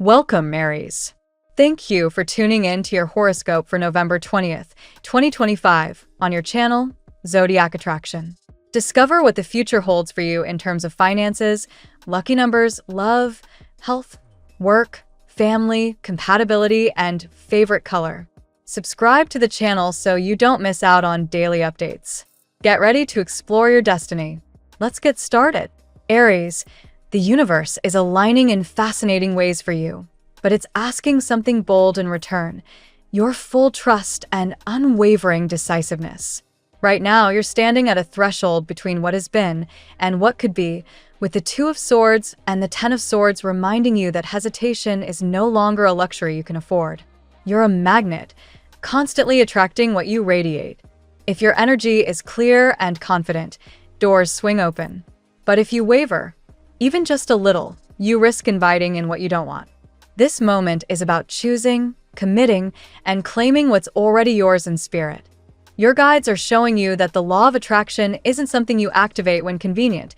Welcome, Aries. Thank you for tuning in to your horoscope for November 20th, 2025 on your channel, Zodiac Attraction. Discover what the future holds for you in terms of finances, lucky numbers, love, health, work, family, compatibility, and favorite color. Subscribe to the channel so you don't miss out on daily updates. Get ready to explore your destiny. Let's get started. Aries, the universe is aligning in fascinating ways for you, but it's asking something bold in return: your full trust and unwavering decisiveness. Right now, you're standing at a threshold between what has been and what could be, with the Two of Swords and the Ten of Swords reminding you that hesitation is no longer a luxury you can afford. You're a magnet, constantly attracting what you radiate. If your energy is clear and confident, doors swing open. But if you waver, even just a little, you risk inviting in what you don't want. This moment is about choosing, committing, and claiming what's already yours in spirit. Your guides are showing you that the law of attraction isn't something you activate when convenient.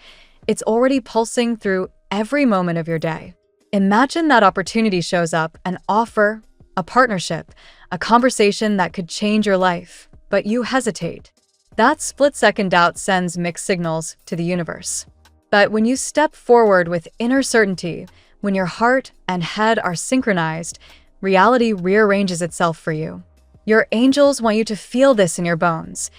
It's already pulsing through every moment of your day. Imagine that opportunity shows up: an offer, a partnership, a conversation that could change your life, but you hesitate. That split-second doubt sends mixed signals to the universe. But when you step forward with inner certainty, when your heart and head are synchronized, reality rearranges itself for you. Your angels want you to feel this in your bones.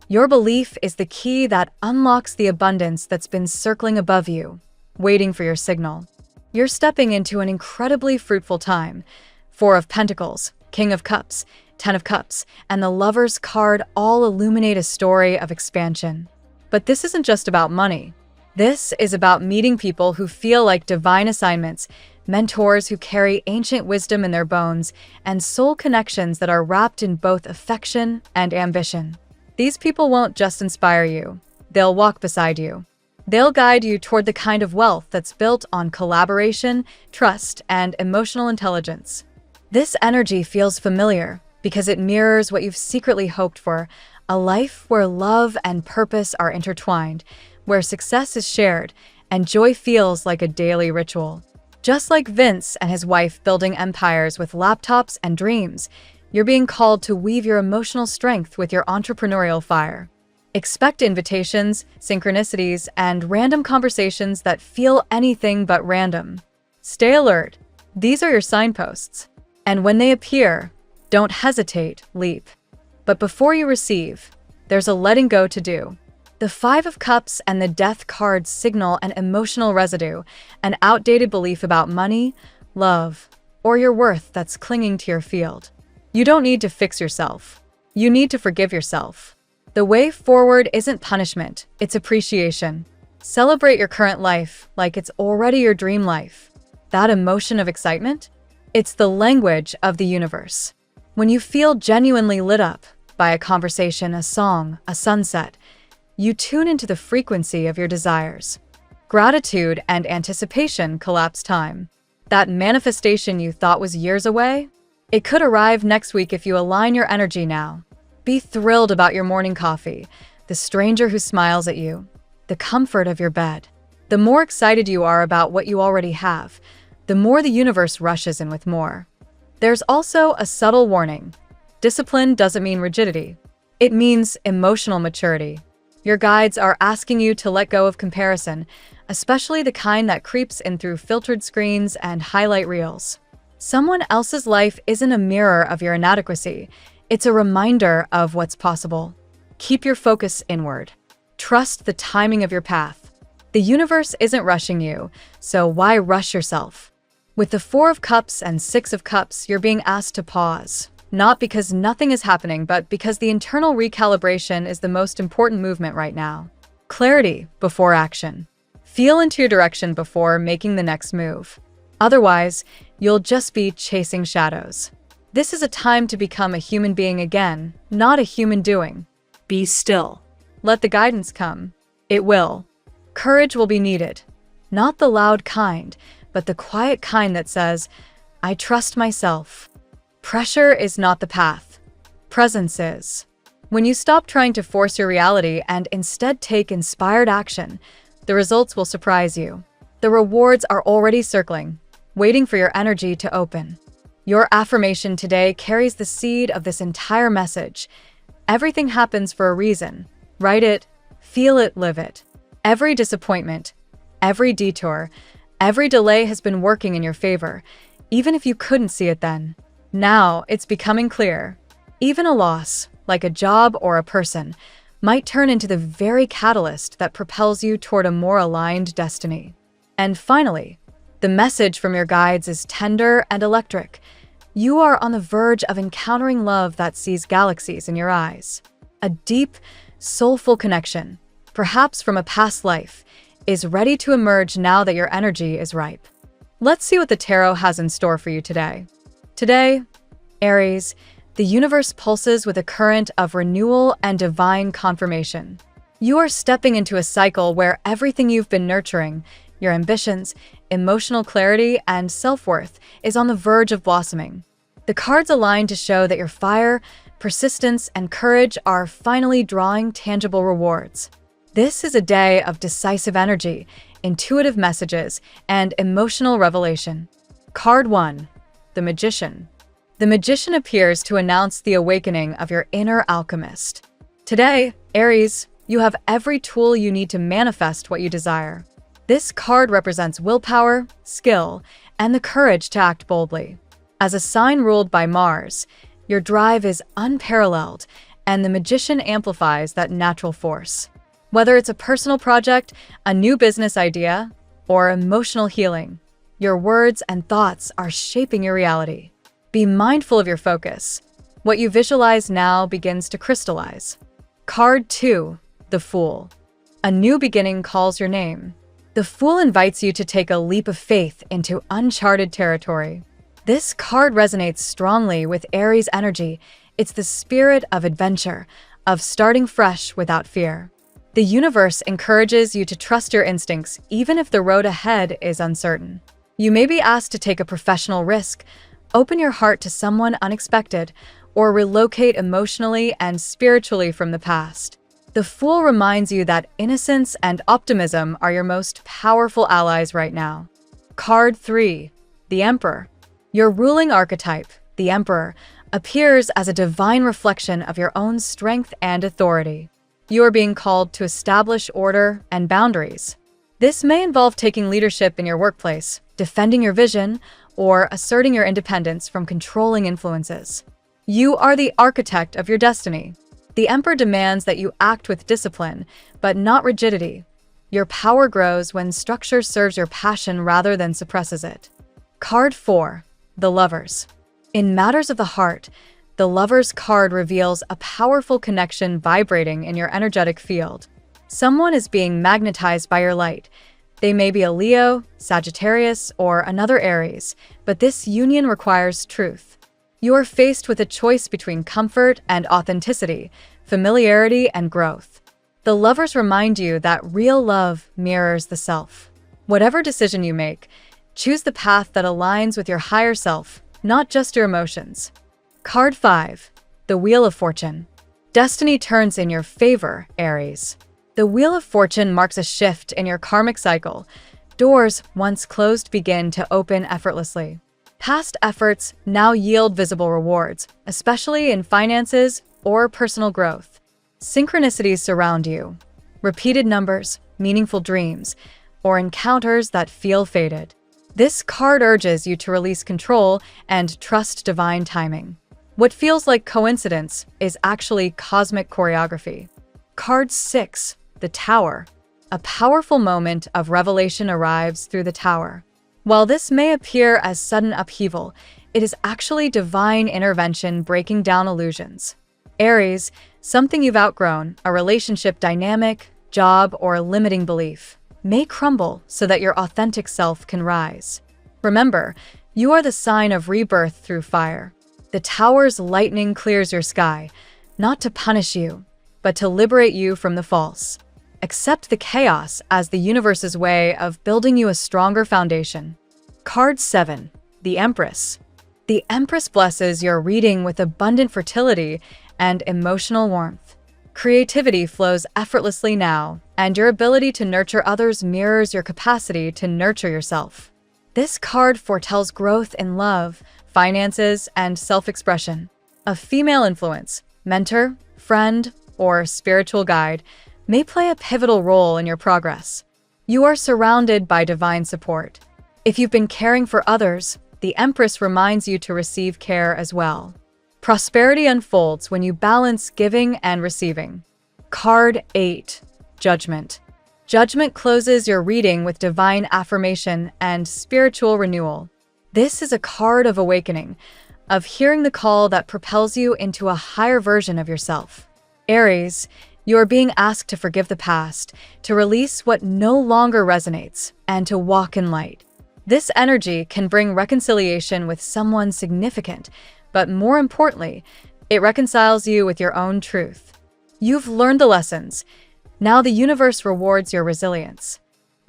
Your belief is the key that unlocks the abundance that's been circling above you, waiting for your signal. You're stepping into an incredibly fruitful time. Four of Pentacles, King of Cups, Ten of Cups, and the Lover's card all illuminate a story of expansion. But this isn't just about money. This is about meeting people who feel like divine assignments, mentors who carry ancient wisdom in their bones, and soul connections that are wrapped in both affection and ambition. These people won't just inspire you, they'll walk beside you. They'll guide you toward the kind of wealth that's built on collaboration, trust, and emotional intelligence. This energy feels familiar because it mirrors what you've secretly hoped for: a life where love and purpose are intertwined, where success is shared and joy feels like a daily ritual. Just like Vince and his wife building empires with laptops and dreams, you're being called to weave your emotional strength with your entrepreneurial fire. Expect invitations, synchronicities, and random conversations that feel anything but random. Stay alert. These are your signposts. And when they appear, don't hesitate, leap. But before you receive, there's a letting go to do. The Five of Cups and the Death cards signal an emotional residue, an outdated belief about money, love, or your worth that's clinging to your field. You don't need to fix yourself. You need to forgive yourself. The way forward isn't punishment, it's appreciation. Celebrate your current life like it's already your dream life. That emotion of excitement? It's the language of the universe. When you feel genuinely lit up by a conversation, a song, a sunset, you tune into the frequency of your desires. Gratitude and anticipation collapse time. That manifestation you thought was years away? It could arrive next week if you align your energy now. Be thrilled about your morning coffee, the stranger who smiles at you, the comfort of your bed. The more excited you are about what you already have, the more the universe rushes in with more. There's also a subtle warning. Discipline doesn't mean rigidity. It means emotional maturity. Your guides are asking you to let go of comparison, especially the kind that creeps in through filtered screens and highlight reels. Someone else's life isn't a mirror of your inadequacy. It's a reminder of what's possible. Keep your focus inward. Trust the timing of your path. The universe isn't rushing you, so why rush yourself? With the Four of Cups and Six of Cups, you're being asked to pause. Not because nothing is happening, but because the internal recalibration is the most important movement right now. Clarity before action. Feel into your direction before making the next move. Otherwise, you'll just be chasing shadows. This is a time to become a human being again, not a human doing. Be still. Let the guidance come. It will. Courage will be needed. Not the loud kind, but the quiet kind that says, "I trust myself." Pressure is not the path. Presence is. When you stop trying to force your reality and instead take inspired action, the results will surprise you. The rewards are already circling. waiting for your energy to open. Your affirmation today carries the seed of this entire message. Everything happens for a reason. Write it, feel it, live it. Every disappointment, every detour, every delay has been working in your favor, even if you couldn't see it then. Now it's becoming clear. Even a loss, like a job or a person, might turn into the very catalyst that propels you toward a more aligned destiny. And finally, the message from your guides is tender and electric. You are on the verge of encountering love that sees galaxies in your eyes. A deep, soulful connection, perhaps from a past life, is ready to emerge now that your energy is ripe. Let's see what the tarot has in store for you today. Today, Aries, the universe pulses with a current of renewal and divine confirmation. You are stepping into a cycle where everything you've been nurturing, your ambitions, emotional clarity, and self-worth, is on the verge of blossoming. The cards align to show that your fire, persistence, and courage are finally drawing tangible rewards. This is a day of decisive energy, intuitive messages, and emotional revelation. Card 1. The Magician. The Magician appears to announce the awakening of your inner alchemist. Today, Aries, you have every tool you need to manifest what you desire. This card represents willpower, skill, and the courage to act boldly. As a sign ruled by Mars, your drive is unparalleled, and the Magician amplifies that natural force. Whether it's a personal project, a new business idea, or emotional healing, your words and thoughts are shaping your reality. Be mindful of your focus. What you visualize now begins to crystallize. Card 2. The Fool. A new beginning calls your name. The Fool invites you to take a leap of faith into uncharted territory. This card resonates strongly with Aries energy. It's the spirit of adventure, of starting fresh without fear. The universe encourages you to trust your instincts, even if the road ahead is uncertain. You may be asked to take a professional risk, open your heart to someone unexpected, or relocate emotionally and spiritually from the past. The Fool reminds you that innocence and optimism are your most powerful allies right now. Card 3. The Emperor. Your ruling archetype, the Emperor, appears as a divine reflection of your own strength and authority. You are being called to establish order and boundaries. This may involve taking leadership in your workplace, defending your vision, or asserting your independence from controlling influences. You are the architect of your destiny. The Emperor demands that you act with discipline, but not rigidity. Your power grows when structure serves your passion rather than suppresses it. Card 4. The Lovers. In matters of the heart, the Lovers card reveals a powerful connection vibrating in your energetic field. Someone is being magnetized by your light. They may be a Leo, Sagittarius, or another Aries, but this union requires truth. You are faced with a choice between comfort and authenticity, familiarity and growth. The Lovers remind you that real love mirrors the self. Whatever decision you make, choose the path that aligns with your higher self, not just your emotions. Card 5. The Wheel of Fortune. Destiny turns in your favor, Aries. The Wheel of Fortune marks a shift in your karmic cycle. Doors once closed begin to open effortlessly. Past efforts now yield visible rewards, especially in finances or personal growth. Synchronicities surround you. Repeated numbers, meaningful dreams, or encounters that feel fated. This card urges you to release control and trust divine timing. What feels like coincidence is actually cosmic choreography. Card 6. The Tower. A powerful moment of revelation arrives through the Tower. While this may appear as sudden upheaval, it is actually divine intervention breaking down illusions. Aries, something you've outgrown, a relationship dynamic, job, or a limiting belief, may crumble so that your authentic self can rise. Remember, you are the sign of rebirth through fire. The Tower's lightning clears your sky, not to punish you, but to liberate you from the false. Accept the chaos as the universe's way of building you a stronger foundation. Card 7. The Empress. The Empress blesses your reading with abundant fertility and emotional warmth. Creativity flows effortlessly now, and your ability to nurture others mirrors your capacity to nurture yourself. This card foretells growth in love, finances, and self-expression. A female influence, mentor, friend, or spiritual guide may play a pivotal role in your progress. You are surrounded by divine support. If you've been caring for others, the Empress reminds you to receive care as well. Prosperity unfolds when you balance giving and receiving. Card 8. Judgment. Judgment closes your reading with divine affirmation and spiritual renewal. This is a card of awakening, of hearing the call that propels you into a higher version of yourself. Aries, you are being asked to forgive the past, to release what no longer resonates, and to walk in light. This energy can bring reconciliation with someone significant, but more importantly, it reconciles you with your own truth. You've learned the lessons. Now the universe rewards your resilience.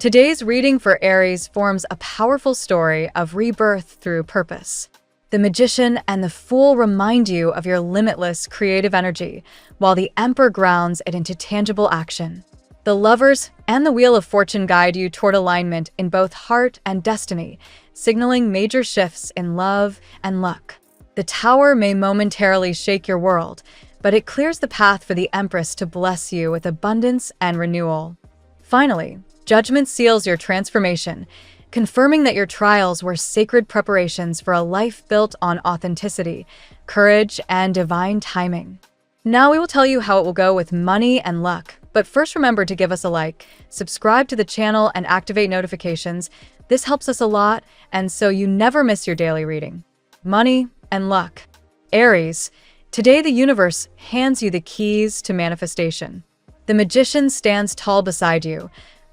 Today's reading for Aries forms a powerful story of rebirth through purpose. The Magician and the Fool remind you of your limitless creative energy, while the Emperor grounds it into tangible action. The Lovers and the Wheel of Fortune guide you toward alignment in both heart and destiny, signaling major shifts in love and luck. The Tower may momentarily shake your world, but it clears the path for the Empress to bless you with abundance and renewal. Finally, Judgment seals your transformation, confirming that your trials were sacred preparations for a life built on authenticity, courage, and divine timing. Now we will tell you how it will go with money and luck, but first remember to give us a like, subscribe to the channel, and activate notifications. This helps us a lot, and so you never miss your daily reading. Money and luck. Aries, today the universe hands you the keys to manifestation. The Magician stands tall beside you,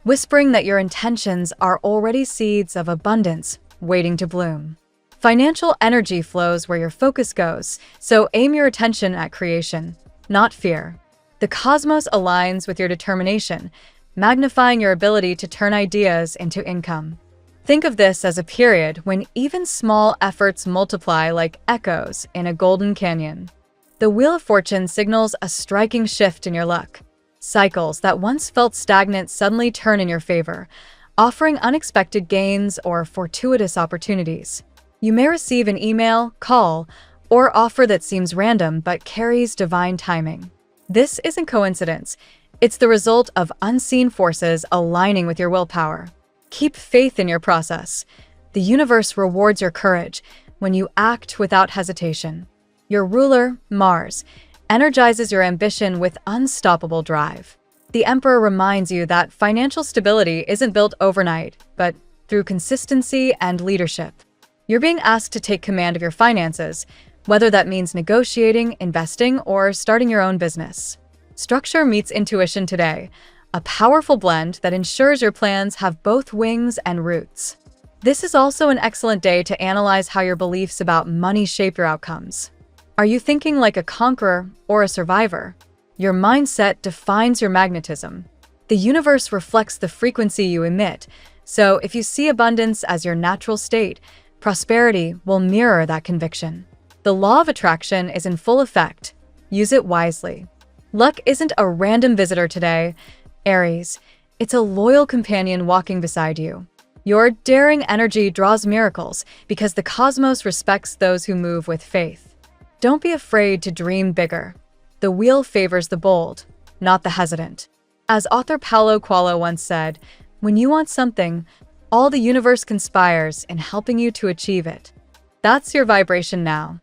whispering that your intentions are already seeds of abundance waiting to bloom. Financial energy flows where your focus goes, so aim your attention at creation, not fear. The cosmos aligns with your determination, magnifying your ability to turn ideas into income. Think of this as a period when even small efforts multiply like echoes in a golden canyon. The Wheel of Fortune signals a striking shift in your luck. Cycles that once felt stagnant suddenly turn in your favor, offering unexpected gains or fortuitous opportunities. You may receive an email, call, or offer that seems random but carries divine timing. This isn't coincidence. It's the result of unseen forces aligning with your willpower. Keep faith in your process. The universe rewards your courage when you act without hesitation. Your ruler, Mars, energizes your ambition with unstoppable drive. The Emperor reminds you that financial stability isn't built overnight, but through consistency and leadership. You're being asked to take command of your finances, whether that means negotiating, investing, or starting your own business. Structure meets intuition today, a powerful blend that ensures your plans have both wings and roots. This is also an excellent day to analyze how your beliefs about money shape your outcomes. Are you thinking like a conqueror or a survivor? Your mindset defines your magnetism. The universe reflects the frequency you emit, so if you see abundance as your natural state, prosperity will mirror that conviction. The law of attraction is in full effect. Use it wisely. Luck isn't a random visitor today, Aries. It's a loyal companion walking beside you. Your daring energy draws miracles because the cosmos respects those who move with faith. Don't be afraid to dream bigger. The wheel favors the bold, not the hesitant. As author Paulo Coelho once said, when you want something, all the universe conspires in helping you to achieve it. That's your vibration now.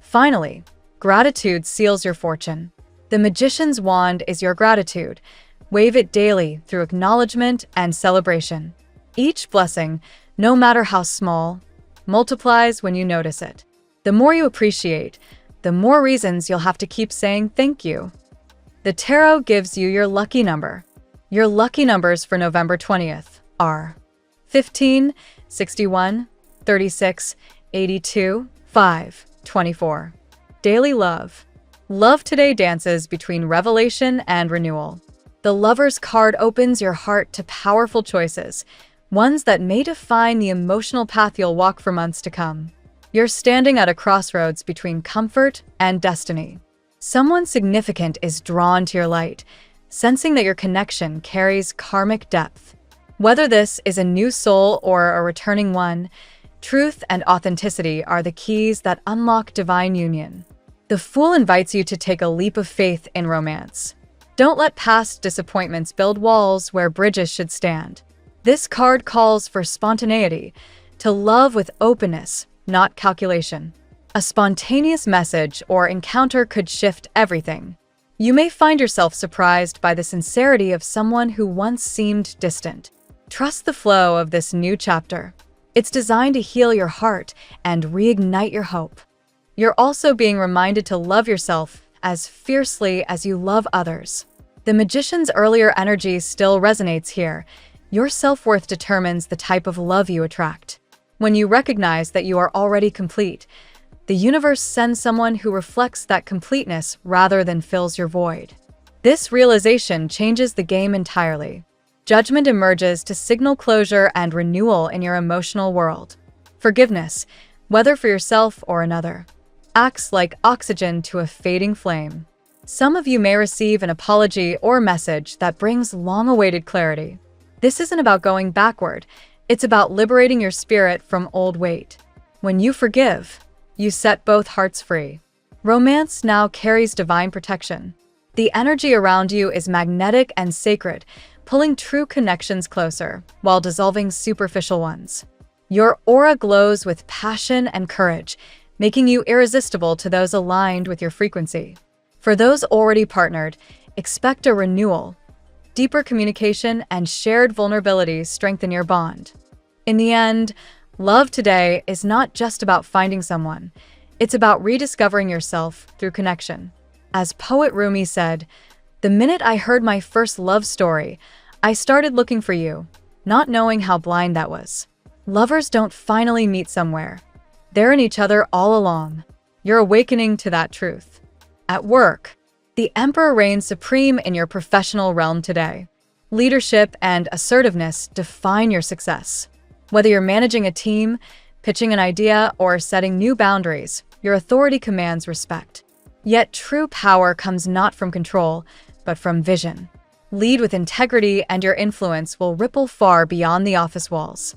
Finally, gratitude seals your fortune. The Magician's wand is your gratitude. Wave it daily through acknowledgement and celebration. Each blessing, no matter how small, multiplies when you notice it. The more you appreciate, the more reasons you'll have to keep saying thank you. The tarot gives you your lucky number. Your lucky numbers for November 20th are 15, 61, 36, 82, 5, 24. Daily love. Love today dances between revelation and renewal. The Lover's card opens your heart to powerful choices, ones that may define the emotional path you'll walk for months to come. You're standing at a crossroads between comfort and destiny. Someone significant is drawn to your light, sensing that your connection carries karmic depth. Whether this is a new soul or a returning one, truth and authenticity are the keys that unlock divine union. The Fool invites you to take a leap of faith in romance. Don't let past disappointments build walls where bridges should stand. This card calls for spontaneity, to love with openness, not calculation. A spontaneous message or encounter could shift everything. You may find yourself surprised by the sincerity of someone who once seemed distant. Trust the flow of this new chapter. It's designed to heal your heart and reignite your hope. You're also being reminded to love yourself as fiercely as you love others. The Magician's earlier energy still resonates here. Your self-worth determines the type of love you attract. When you recognize that you are already complete, the universe sends someone who reflects that completeness rather than fills your void. This realization changes the game entirely. Judgment emerges to signal closure and renewal in your emotional world. Forgiveness, whether for yourself or another, acts like oxygen to a fading flame. Some of you may receive an apology or message that brings long-awaited clarity. This isn't about going backward, it's about liberating your spirit from old weight. When you forgive, you set both hearts free. Romance now carries divine protection. The energy around you is magnetic and sacred, pulling true connections closer while dissolving superficial ones. Your aura glows with passion and courage, making you irresistible to those aligned with your frequency. For those already partnered, expect a renewal. Deeper communication and shared vulnerability strengthen your bond. In the end, love today is not just about finding someone. It's about rediscovering yourself through connection. As poet Rumi said, "The minute I heard my first love story, I started looking for you, not knowing how blind that was." Lovers don't finally meet somewhere. They're in each other all along. You're awakening to that truth. At work, the Emperor reigns supreme in your professional realm today. Leadership and assertiveness define your success. Whether you're managing a team, pitching an idea, or setting new boundaries, your authority commands respect. Yet true power comes not from control, but from vision. Lead with integrity and your influence will ripple far beyond the office walls.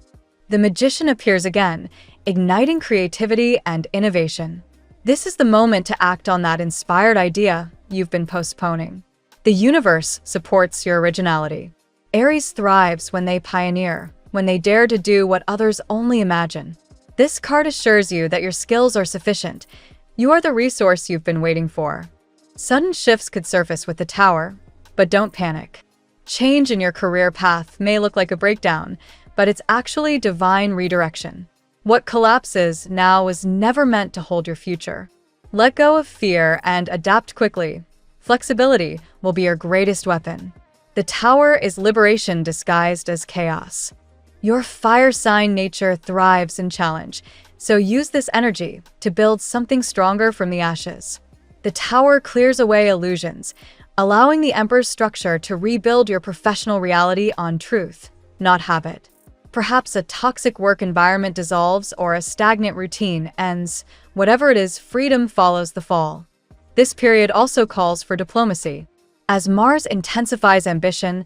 The Magician appears again, igniting creativity and innovation. This is the moment to act on that inspired idea you've been postponing. The universe supports your originality. Aries thrives when they pioneer, when they dare to do what others only imagine. This card assures you that your skills are sufficient. You are the resource you've been waiting for. Sudden shifts could surface with the Tower, but don't panic. Change in your career path may look like a breakdown, but it's actually divine redirection. What collapses now was never meant to hold your future. Let go of fear and adapt quickly. Flexibility will be your greatest weapon. The Tower is liberation disguised as chaos. Your fire sign nature thrives in challenge, so use this energy to build something stronger from the ashes. The Tower clears away illusions, allowing the Emperor's structure to rebuild your professional reality on truth, not habit. Perhaps a toxic work environment dissolves or a stagnant routine ends. Whatever it is, freedom follows the fall. This period also calls for diplomacy. As Mars intensifies ambition,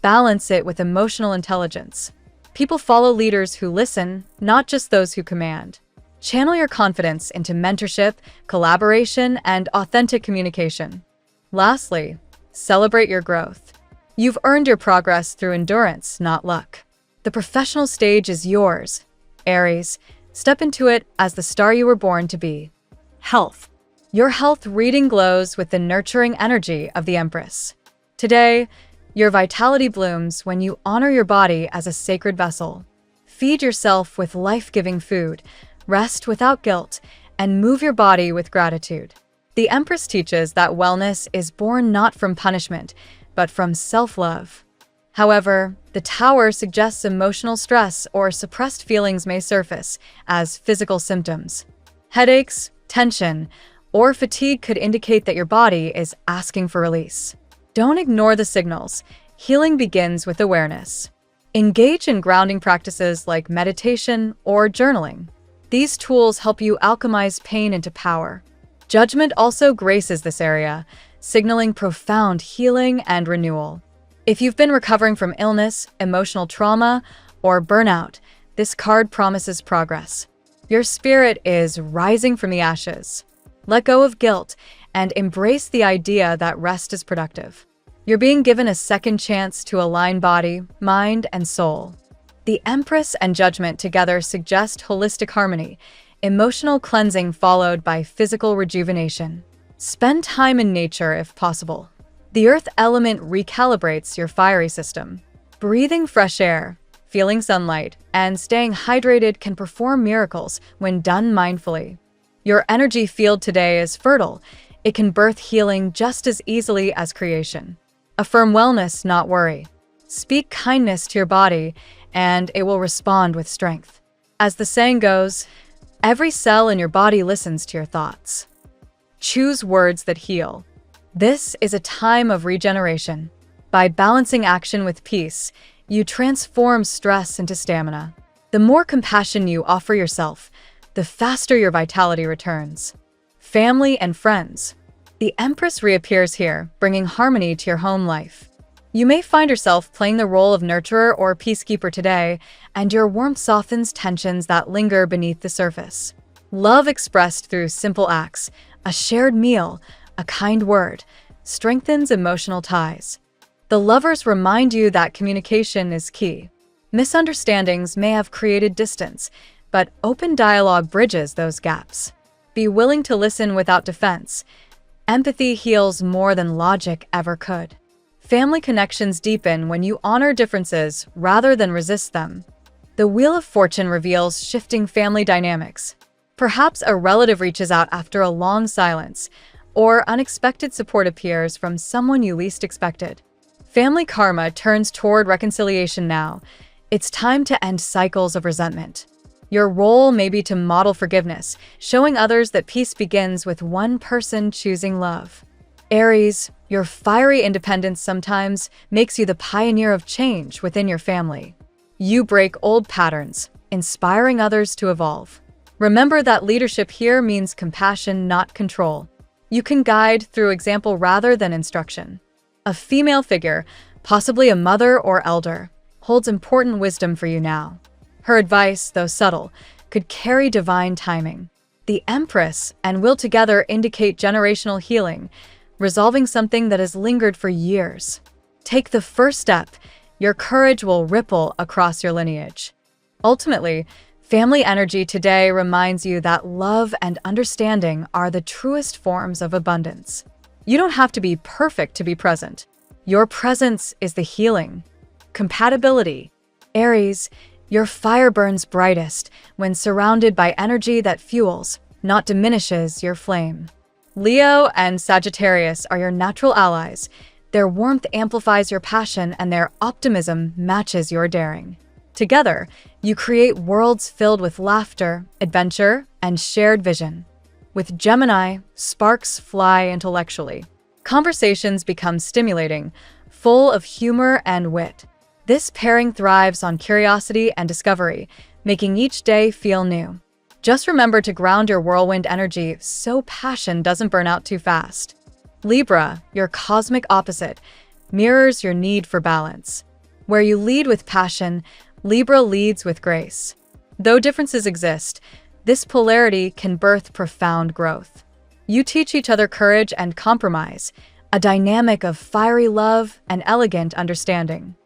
balance it with emotional intelligence. People follow leaders who listen, not just those who command. Channel your confidence into mentorship, collaboration, and authentic communication. Lastly, celebrate your growth. You've earned your progress through endurance, not luck. The professional stage is yours. Aries, step into it as the star you were born to be. Health. Your health reading glows with the nurturing energy of the Empress. Today, your vitality blooms when you honor your body as a sacred vessel. Feed yourself with life-giving food, rest without guilt, and move your body with gratitude. The Empress teaches that wellness is born not from punishment, but from self-love. However, the Tower suggests emotional stress or suppressed feelings may surface as physical symptoms. Headaches, tension, or fatigue could indicate that your body is asking for release. Don't ignore the signals. Healing begins with awareness. Engage in grounding practices like meditation or journaling. These tools help you alchemize pain into power. Judgment also graces this area, signaling profound healing and renewal. If you've been recovering from illness, emotional trauma, or burnout, this card promises progress. Your spirit is rising from the ashes. Let go of guilt and embrace the idea that rest is productive. You're being given a second chance to align body, mind, and soul. The Empress and Judgment together suggest holistic harmony, emotional cleansing followed by physical rejuvenation. Spend time in nature if possible. The earth element recalibrates your fiery system. Breathing fresh air, feeling sunlight, and staying hydrated can perform miracles when done mindfully. Your energy field today is fertile. It can birth healing just as easily as creation. Affirm wellness, not worry. Speak kindness to your body, and it will respond with strength. As the saying goes, every cell in your body listens to your thoughts. Choose words that heal. This is a time of regeneration. By balancing action with peace, you transform stress into stamina. The more compassion you offer yourself, the faster your vitality returns. Family and friends. The Empress reappears here, bringing harmony to your home life. You may find yourself playing the role of nurturer or peacekeeper today, and your warmth softens tensions that linger beneath the surface. Love expressed through simple acts, a shared meal, a kind word, strengthens emotional ties. The lovers remind you that communication is key. Misunderstandings may have created distance, but open dialogue bridges those gaps. Be willing to listen without defense. Empathy heals more than logic ever could. Family connections deepen when you honor differences rather than resist them. The Wheel of Fortune reveals shifting family dynamics. Perhaps a relative reaches out after a long silence, or unexpected support appears from someone you least expected. Family karma turns toward reconciliation now. It's time to end cycles of resentment. Your role may be to model forgiveness, showing others that peace begins with one person choosing love. Aries, your fiery independence sometimes makes you the pioneer of change within your family. You break old patterns, inspiring others to evolve. Remember that leadership here means compassion, not control. You can guide through example rather than instruction. A female figure, possibly a mother or elder, holds important wisdom for you now. Her advice, though subtle, could carry divine timing. The Empress and Will together indicate generational healing, resolving something that has lingered for years. Take the first step. Your courage will ripple across your lineage. Ultimately, family energy today reminds you that love and understanding are the truest forms of abundance. You don't have to be perfect to be present. Your presence is the healing. Compatibility. Aries, your fire burns brightest when surrounded by energy that fuels, not diminishes, your flame. Leo and Sagittarius are your natural allies. Their warmth amplifies your passion and their optimism matches your daring. Together, you create worlds filled with laughter, adventure, and shared vision. With Gemini, sparks fly intellectually. Conversations become stimulating, full of humor and wit. This pairing thrives on curiosity and discovery, making each day feel new. Just remember to ground your whirlwind energy so passion doesn't burn out too fast. Libra, your cosmic opposite, mirrors your need for balance. Where you lead with passion, Libra leads with grace. Though differences exist, this polarity can birth profound growth. You teach each other courage and compromise, a dynamic of fiery love and elegant understanding.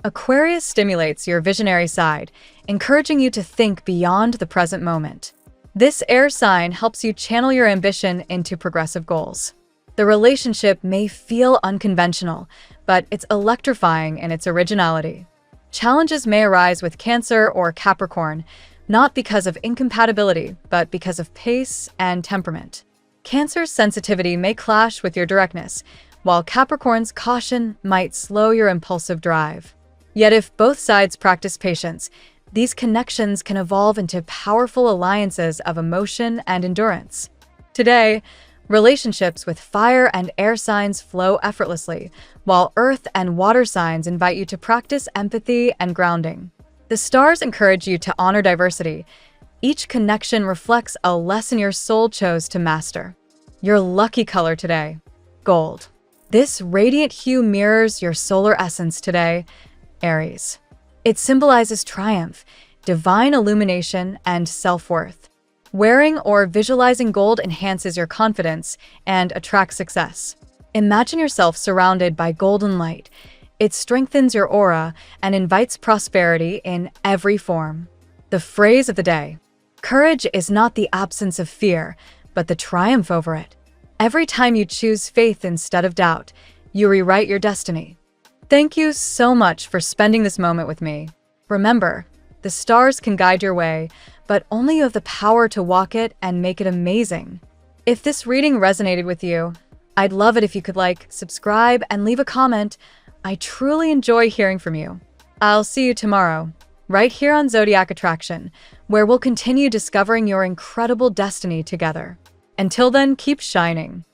Aquarius stimulates your visionary side, encouraging you to think beyond the present moment. This air sign helps you channel your ambition into progressive goals. The relationship may feel unconventional, but it's electrifying in its originality. Challenges may arise with Cancer or Capricorn, not because of incompatibility, but because of pace and temperament. Cancer's sensitivity may clash with your directness, while Capricorn's caution might slow your impulsive drive. Yet if both sides practice patience, these connections can evolve into powerful alliances of emotion and endurance. Today, relationships with fire and air signs flow effortlessly, while earth and water signs invite you to practice empathy and grounding. The stars encourage you to honor diversity. Each connection reflects a lesson your soul chose to master. Your lucky color today: gold. This radiant hue mirrors your solar essence today, Aries. It symbolizes triumph, divine illumination, and self-worth. Wearing or visualizing gold enhances your confidence and attracts success. Imagine yourself surrounded by golden light. It strengthens your aura and invites prosperity in every form. The phrase of the day: courage is not the absence of fear, but the triumph over it. Every time you choose faith instead of doubt, you rewrite your destiny. Thank you so much for spending this moment with me. Remember, the stars can guide your way, but only you have the power to walk it and make it amazing. If this reading resonated with you, I'd love it if you could like, subscribe, and leave a comment. I truly enjoy hearing from you. I'll see you tomorrow, right here on Zodiac Attraction, where we'll continue discovering your incredible destiny together. Until then, keep shining.